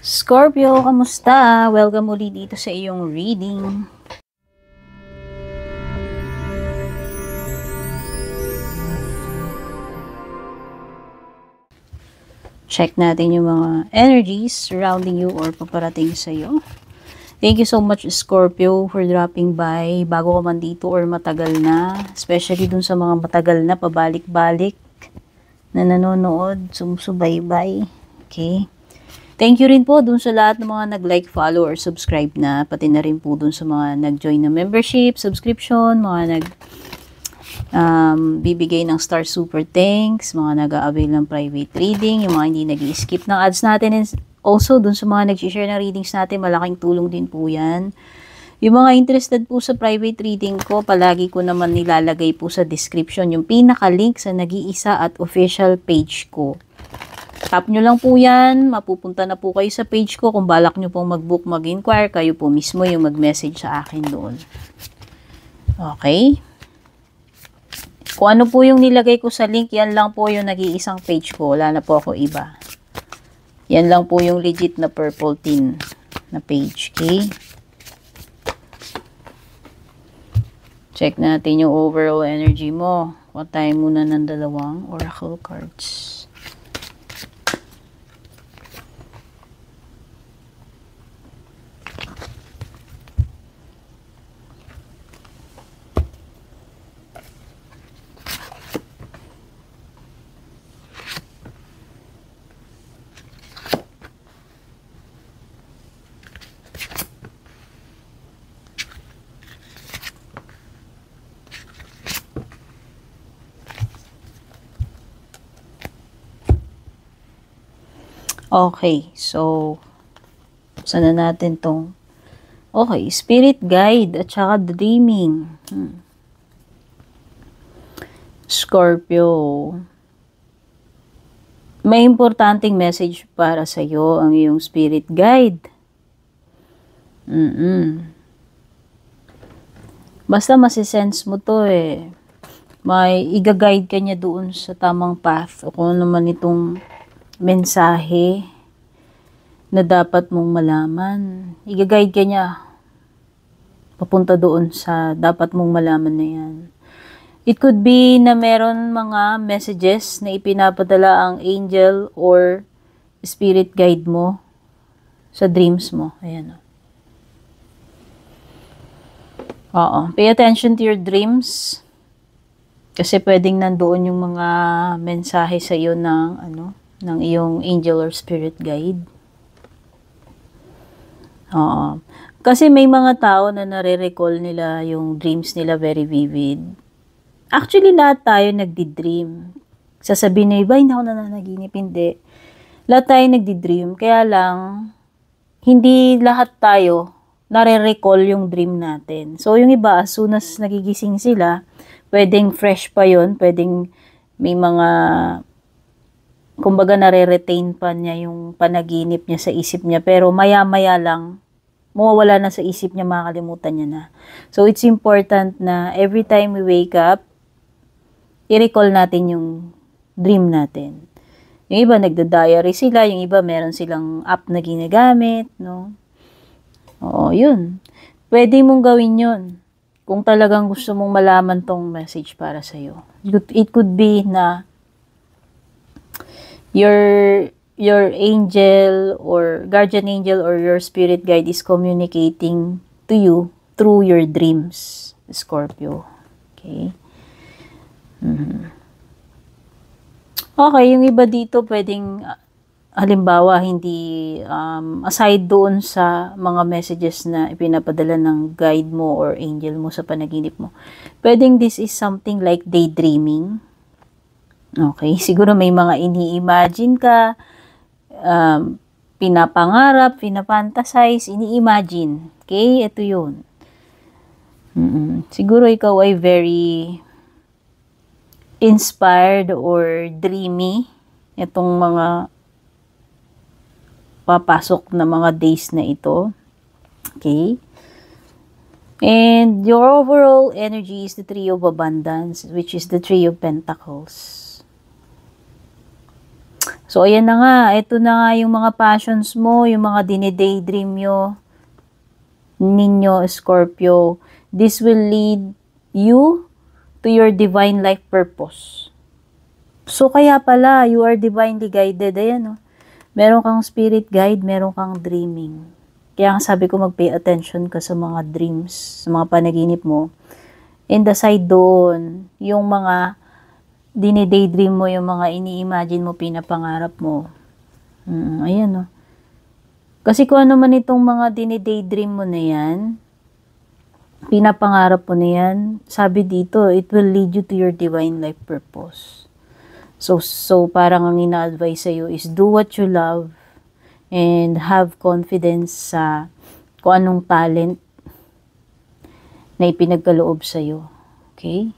Scorpio, kamusta? Welcome ulit dito sa iyong reading. Check natin yung mga energies surrounding you or paparating sa iyo. Thank you so much, Scorpio, for dropping by. Bago ka man dito or matagal na, especially dun sa mga matagal na pabalik-balik na nanonood, sumusubaybay. Okay? Thank you rin po dun sa lahat ng mga nag-like, follow, or subscribe na. Pati na rin po dun sa mga nag-join na membership, subscription, mga bibigay ng star super thanks, mga nag-a-avail ng private reading, yung mga hindi nag-skip ng ads natin, and also dun sa mga nag-share ng readings natin, malaking tulong din po yan. Yung mga interested po sa private reading ko, palagi ko naman nilalagay po sa description yung pinaka-link sa nag-iisa at official page ko. Tap nyo lang po yan, mapupunta na po kayo sa page ko. Kung balak nyo pong mag-book, mag-inquire, kayo po mismo yung mag-message sa akin doon. Okay? Kung ano po yung nilagay ko sa link, yan lang po yung nag-iisang page ko. Wala na po ako iba. Yan lang po yung legit na purple tin na page. Okay? Check natin yung overall energy mo. Kuha tayo muna ng dalawang oracle cards. Okay, so, saan na natin tong, okay, spirit guide at saka dreaming. Scorpio, may importanteng message para sa iyo ang iyong spirit guide. Basta masisense mo to eh. May i-guide ka niya doon sa tamang path o kung naman itong mensahe na dapat mong malaman. I-guide ka niya papunta doon sa dapat mong malaman na yan. It could be na meron mga messages na ipinapadala ang angel or spirit guide mo sa dreams mo. Ayan. Oo. Pay attention to your dreams. Kasi pwedeng nandoon yung mga mensahe sa iyo ng iyong angel or spirit guide. Oo. Kasi may mga tao na nare-recall nila yung dreams nila very vivid. Actually, lahat tayo nagdi-dream. Sasabihin na iba, hindi ako nananaginip. Hindi. Lahat tayo nagdi-dream. Kaya lang, hindi lahat tayo nare-recall yung dream natin. So, yung iba, as soon as nagigising sila, pwedeng fresh pa yon, pwedeng may mga kumbaga nare-retain pa niya yung panaginip niya sa isip niya, pero maya-maya lang, mawawala na sa isip niya, makakalimutan niya na. So, it's important na every time we wake up, i-recall natin yung dream natin. Yung iba, nagda-diary sila, yung iba, meron silang app na ginagamit, no? Oo, yun. Pwede mong gawin yun kung talagang gusto mong malaman tong message para sa'yo. It could be na your angel or guardian angel or your spirit guide is communicating to you through your dreams, Scorpio. Okay? Okay, yung iba dito pwedeng halimbawa hindi aside doon sa mga messages na ipinapadala ng guide mo or angel mo sa panaginip mo, pwedeng this is something like daydreaming. Okay, siguro may mga ini-imagine ka, pinapangarap, pinafantasize, ini-imagine. Okay, ito yun. Siguro ikaw ay very inspired or dreamy. Itong mga papasok na mga days na ito. Okay. And your overall energy is the Three of Abundance, which is the Three of Pentacles. So, So, ayan na nga. Ito na nga yung mga passions mo, yung mga dinidaydream ninyo, Scorpio. This will lead you to your divine life purpose. So, kaya pala, you are divinely guided. Ayan, oh. Meron kang spirit guide, meron kang dreaming. Kaya sabi ko, mag-pay attention ka sa mga dreams, sa mga panaginip mo. And aside doon, yung mga dinidaydream mo, yung mga ini-imagine mo, pinapangarap mo. Ayan, oh. Kasi kung ano man itong mga dinidaydream mo na yan, pinapangarap mo na yan, sabi dito, it will lead you to your divine life purpose. So parang ang ina-advise sa'yo is do what you love and have confidence sa kung anong talent na ipinagkaloob sa'yo. Okay?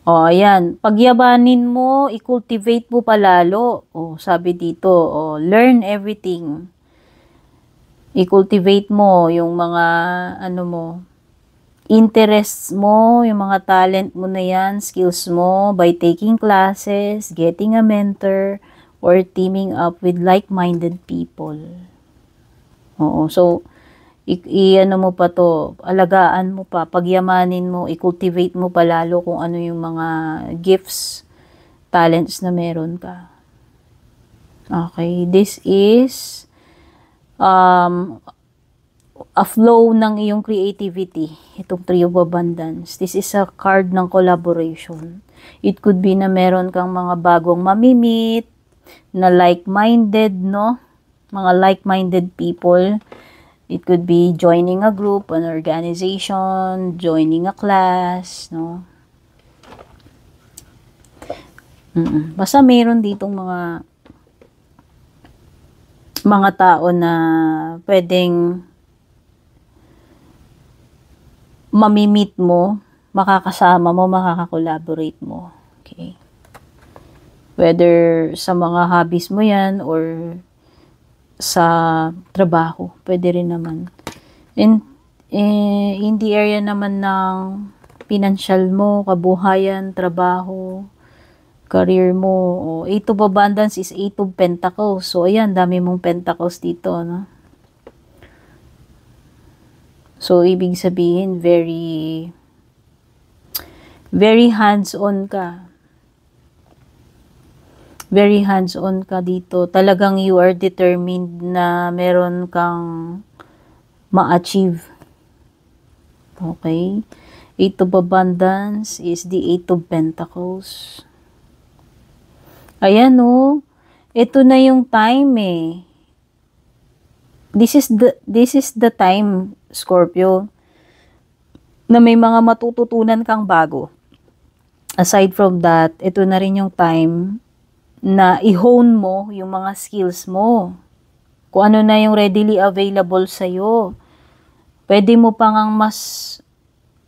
O, ayan. Pagyabanin mo, i-cultivate mo palalo. O, sabi dito, learn everything. I-cultivate mo yung mga, interests mo, yung mga talent mo na yan, skills mo, by taking classes, getting a mentor, or teaming up with like-minded people. Oo, so, mo pa to, alagaan mo pa, pagyamanin mo, i-cultivate mo palalo kung ano yung mga gifts, talents na meron ka. Okay, this is a flow ng iyong creativity, itong Three of Abundance. This is a card ng collaboration. It could be na meron kang mga bagong mamimit, na like-minded, no? Mga like-minded people. It could be joining a group, an organization, joining a class, no? Basta meron ditong mga tao na pwedeng mamimit mo, makakasama mo, makaka-collaborate mo. Okay? Whether sa mga hobbies mo yan or sa trabaho, pwede rin naman. In the area naman ng financial mo, kabuhayan, trabaho, career mo, Eight of Abundance is Eight of Pentacles. So, ayan, dami mong Pentacles dito, no? So, ibig sabihin, very hands-on ka. Very hands-on ka dito. Talagang you are determined na meron kang ma-achieve. Okay? Eight of Abundance is the Eight of Pentacles. Ayan, oh. Ito na yung time, eh. This is the time, Scorpio, na may mga matututunan kang bago. Aside from that, ito na rin yung time na i-hone mo yung mga skills mo. Kung ano na yung readily available sa'yo. Pwede mo pa ngang mas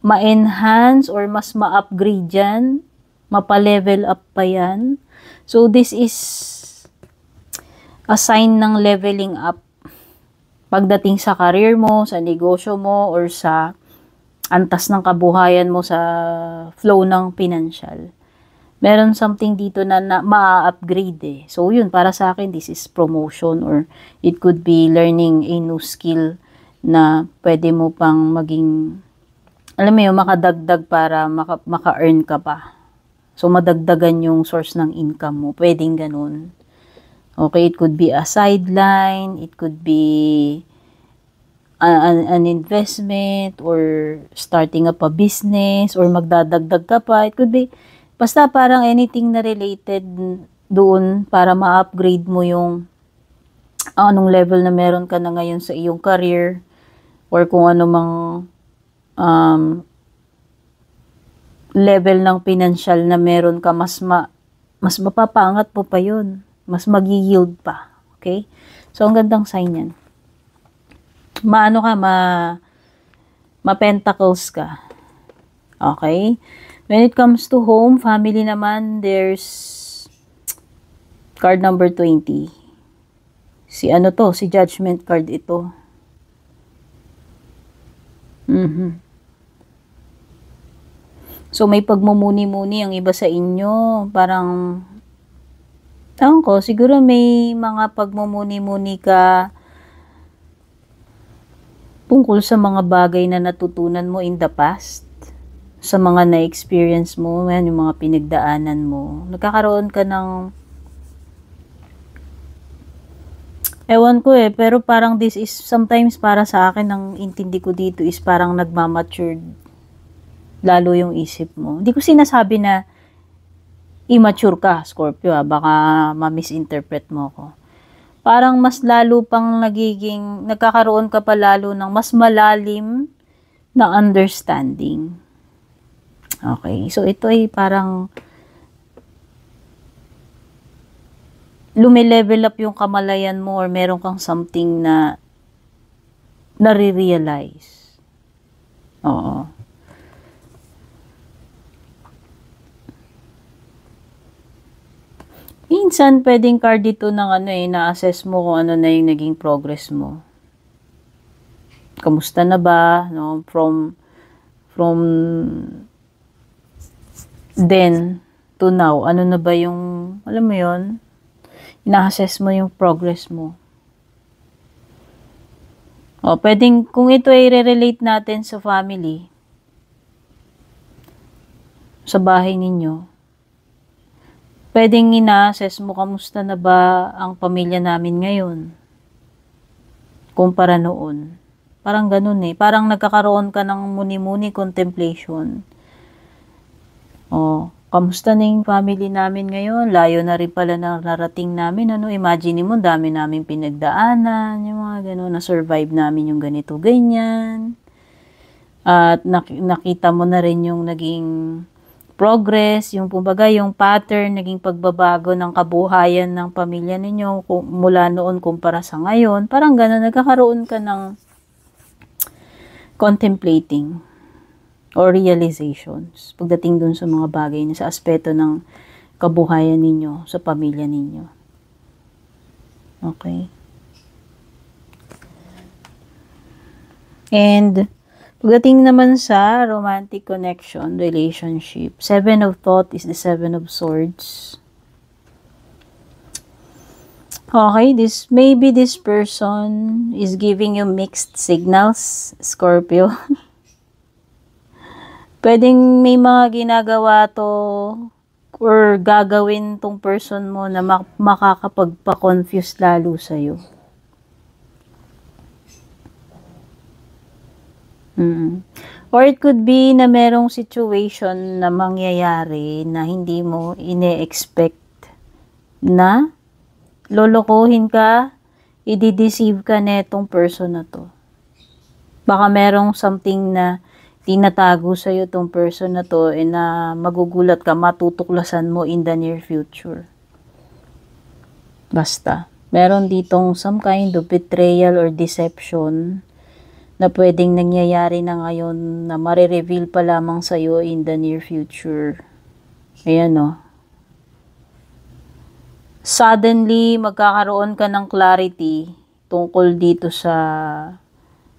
ma-enhance or mas ma-upgrade yan. Mapa-level up pa yan. So, this is a sign ng leveling up. Pagdating sa career mo, sa negosyo mo, or sa antas ng kabuhayan mo sa flow ng financial. Meron something dito na ma-upgrade eh. So, yun, para sa akin, this is promotion or it could be learning a new skill na pwede mo pang maging, alam mo yun, makadagdag para maka-earn ka pa. So, madagdagan yung source ng income mo. Pwedeng ganun. Okay, it could be a sideline, it could be an investment or starting up a business or magdadagdag ka pa. It could be basta parang anything na related doon para ma-upgrade mo yung anong level na meron ka na ngayon sa iyong career or kung ano mang level ng financial na meron ka, mas mapapangat mo pa yun. Mas mag-yield pa. Okay? So, ang gandang sign yan. Maano ka, ma-pentacles ka. Okay? When it comes to home, family naman, there's card number 20. Si Judgment card ito. So, may pagmumuni-muni ang iba sa inyo. Parang, taon ko, siguro may mga pagmumuni-muni ka tungkol sa mga bagay na natutunan mo in the past. Sa mga na-experience mo, yung mga pinagdaanan mo. Nagkakaroon ka ng, ewan ko pero parang this is, sometimes para sa akin, ang intindi ko dito is parang nagmamature lalo yung isip mo. Hindi ko sinasabi na immature ka, Scorpio, baka ma-misinterpret mo ko. Parang mas lalo pang nagkakaroon ka pa lalo ng mas malalim na understanding. Okay, so ito ay parang lumilevel up yung kamalayan mo or meron kang something na nare-realize. Oo. Minsan, pwedeng card dito ng na-assess mo kung ano na yung naging progress mo. Kamusta na ba, no? From then to now, ano na ba yung, alam mo yon, ina-assess mo yung progress mo. O, pwedeng, kung ito ay re-relate natin sa family, sa bahay ninyo, pwedeng ina-assess mo kamusta na ba ang pamilya namin ngayon kumpara noon. Parang ganun Parang nagkakaroon ka ng muni-muni contemplation. Kamusta na yung family namin ngayon? Layo na rin pala na narating namin. Imagine mo, dami namin pinagdaanan, yung mga ganun, na-survive namin yung ganito, ganyan. At nakita mo na rin yung naging progress, yung yung pattern, naging pagbabago ng kabuhayan ng pamilya ninyo mula noon kumpara sa ngayon. Parang gano'n, nagkakaroon ka ng contemplating or realizations pagdating dun sa mga bagay na sa aspeto ng kabuhayan ninyo, sa pamilya ninyo. Okay? And pagdating naman sa romantic connection, relationship, 7 of Thought is the 7 of Swords. Okay, maybe this person is giving you mixed signals, Scorpio. Pwedeng may mga ginagawa to or gagawin tong person mo na makakapagpa-confuse lalo sa'yo. Or it could be na merong situation na mangyayari na hindi mo ine-expect na lolokohin ka, i-deceive ka netong person na to. Baka merong something na tinatago sa'yo tong person na to na magugulat ka, matutuklasan mo in the near future. Basta, meron ditong some kind of betrayal or deception na pwedeng nangyayari na ngayon na marireveal pa lamang sa'yo in the near future. Ayan Suddenly, magkakaroon ka ng clarity tungkol dito sa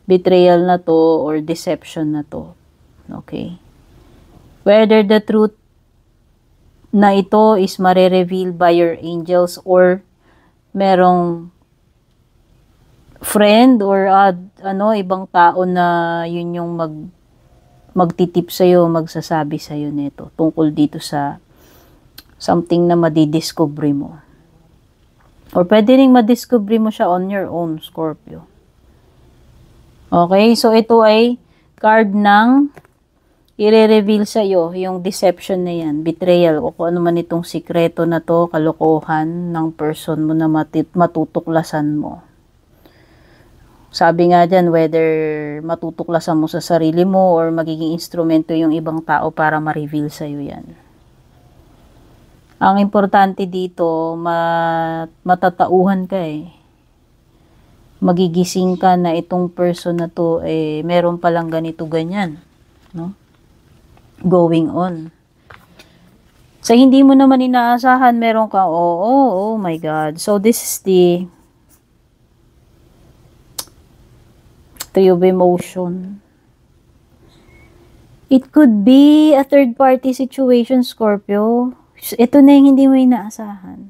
betrayal na to or deception na to. Okay? Whether the truth na ito is marireveal by your angels or merong friend or ibang tao na yun yung magtitip sa'yo, magsasabi sa'yo nito tungkol dito sa something na madidiscovery mo. Or pwede rin madiscovery mo siya on your own, Scorpio. Okay, so ito ay card ng i-reveal sa'yo, yung deception na yan, betrayal, o kung ano man itong sikreto na to, kalokohan ng person mo na matutuklasan mo. Sabi nga dyan, whether matutuklasan mo sa sarili mo or magiging instrumento yung ibang tao para ma-reveal sa'yo yan. Ang importante dito, matatauhan ka Magigising ka na itong person na to meron palang ganito ganyan, no? Going on. Sa hindi mo naman inaasahan, meron ka, oh my God. So this is the Three of Emotion. It could be a third party situation, Scorpio. Ito na yung hindi mo inaasahan.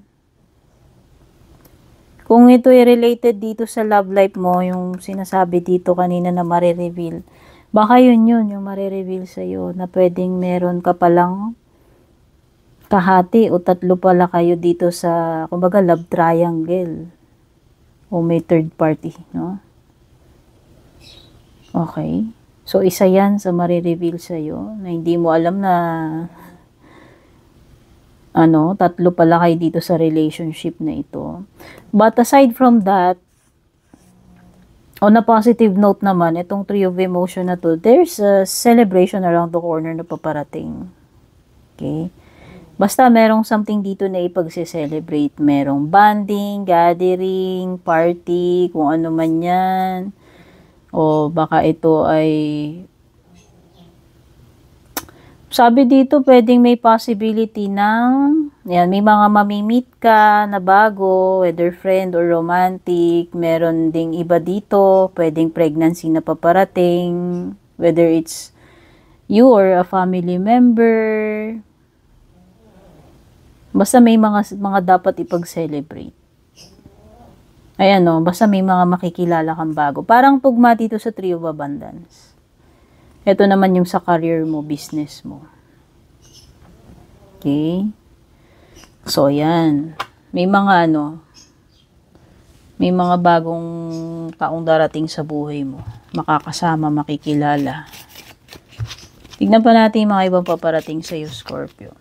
Kung ito ay related dito sa love life mo, yung sinasabi dito kanina na marireveal, baka yun yung marireveal sa'yo na pwedeng meron ka palang kahati o tatlo pala kayo dito sa, kumbaga, love triangle. O may third party, no? Okay. So, isa yan sa marireveal sa'yo na hindi mo alam na tatlo pala kayo dito sa relationship na ito. But aside from that, on a positive note naman, itong Three of Emotion na to, there's a celebration around the corner na paparating. Okay? Basta merong something dito na ipagse-celebrate. Merong bonding, gathering, party, kung ano man yan. O baka ito ay, sabi dito, pwedeng may possibility ng, yan, may mga mamimit ka na bago, whether friend or romantic. Meron ding iba dito, pwedeng pregnancy na paparating, whether it's you or a family member. Basta may mga dapat ipag-celebrate. Ayan o, basta may mga makikilala kang bago. Parang tugma dito sa Three of Abundance. Ito naman yung sa career mo, business mo. Okay? So, ayan. May mga may mga bagong taong darating sa buhay mo. Makakasama, makikilala. Tignan pa natin yung mga ibang paparating sa iyo, Scorpio.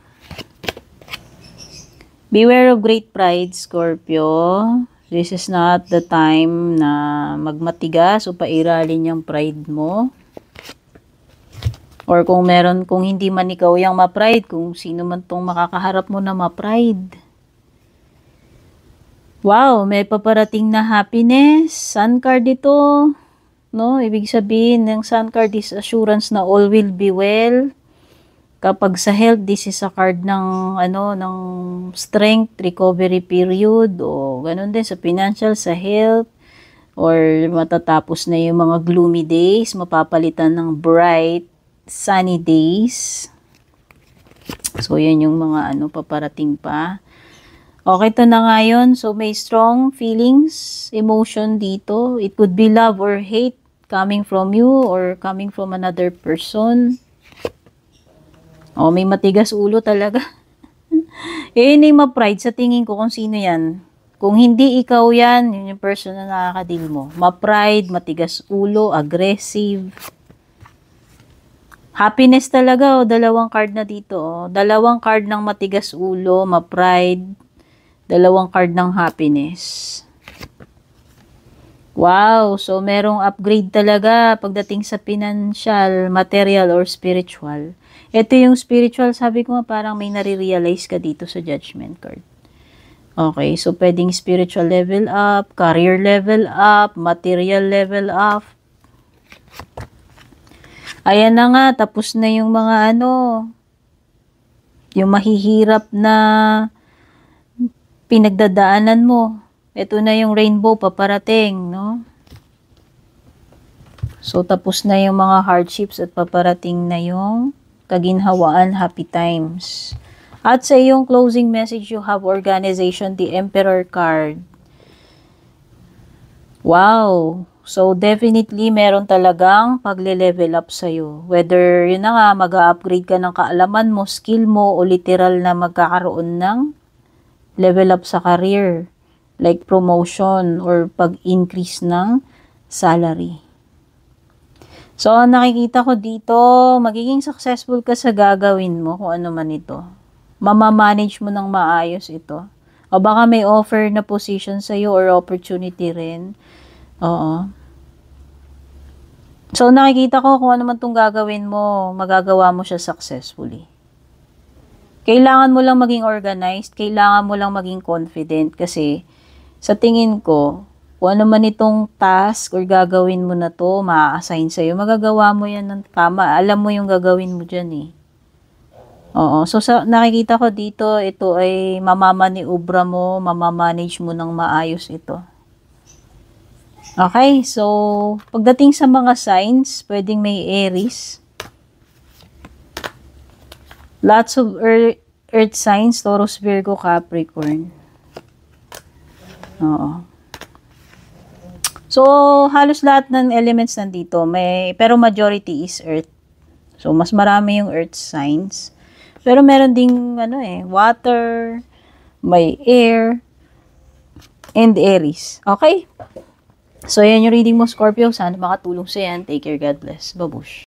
Beware of great pride, Scorpio. This is not the time na magmatigas o pairalin yung pride mo. Or kung hindi man ikaw yung ma-pride, kung sino man tong makakaharap mo na ma-pride. Wow, may paparating na happiness. Sun card ito. No, ibig sabihin ng Sun card is assurance na all will be well. Kapag sa health, this is a card ng ng strength, recovery period, o ganun din sa financial, sa health, or matatapos na yung mga gloomy days, mapapalitan ng bright, sunny days. So, yan yung mga paparating pa. Okay, ito na nga yun. So, may strong feelings, emotion dito. It could be love or hate coming from you or coming from another person. Oh, may matigas ulo talaga. Yun yung ma-pride sa tingin ko kung sino yan. Kung hindi ikaw yan, yun yung person na nakakadil mo. Ma-pride, matigas ulo, aggressive. Happiness talaga, dalawang card na dito. Dalawang card ng matigas ulo, ma-pride. Dalawang card ng happiness. Wow, so merong upgrade talaga pagdating sa financial, material, or spiritual. Ito yung spiritual, sabi ko nga parang may nare-realize ka dito sa judgment card. Okay, so pwedeng spiritual level up, career level up, material level up. Ayan na nga, tapos na yung mga yung mahihirap na pinagdadaanan mo. Ito na yung rainbow paparating, no? So, tapos na yung mga hardships at paparating na yung kaginhawaan, happy times. At sa iyong closing message, you have organization, the Emperor card. Wow! So, definitely, meron talagang pagle-level up sa'yo. Whether, yun na nga, mag-upgrade ka ng kaalaman mo, skill mo, o literal na magkakaroon ng level up sa career. Like promotion or pag-increase ng salary. So, nakikita ko dito, magiging successful ka sa gagawin mo, kung ano man ito. Mamamanage mo ng maayos ito. O baka may offer na position sa'yo or opportunity rin. Oo. So, nakikita ko kung ano man itong gagawin mo, magagawa mo siya successfully. Kailangan mo lang maging organized, kailangan mo lang maging confident kasi sa tingin ko, kung ano man itong task or gagawin mo na to, ma-assign sa'yo, magagawa mo yan ng tama. Alam mo yung gagawin mo dyan eh. Oo. So, nakikita ko dito, ito ay mamamaniubra mo, mamamanage mo ng maayos ito. Okay. So, pagdating sa mga signs, pwedeng may Aries. Lots of earth signs, Taurus, Virgo, Capricorn. Oo. So, halos lahat ng elements nandito, pero majority is earth. So, mas marami yung earth signs. Pero meron ding, water, may air, and Aries. Okay? So, yan yung reading mo, Scorpio. Sana makatulong sa yan. Take care. God bless. Babush.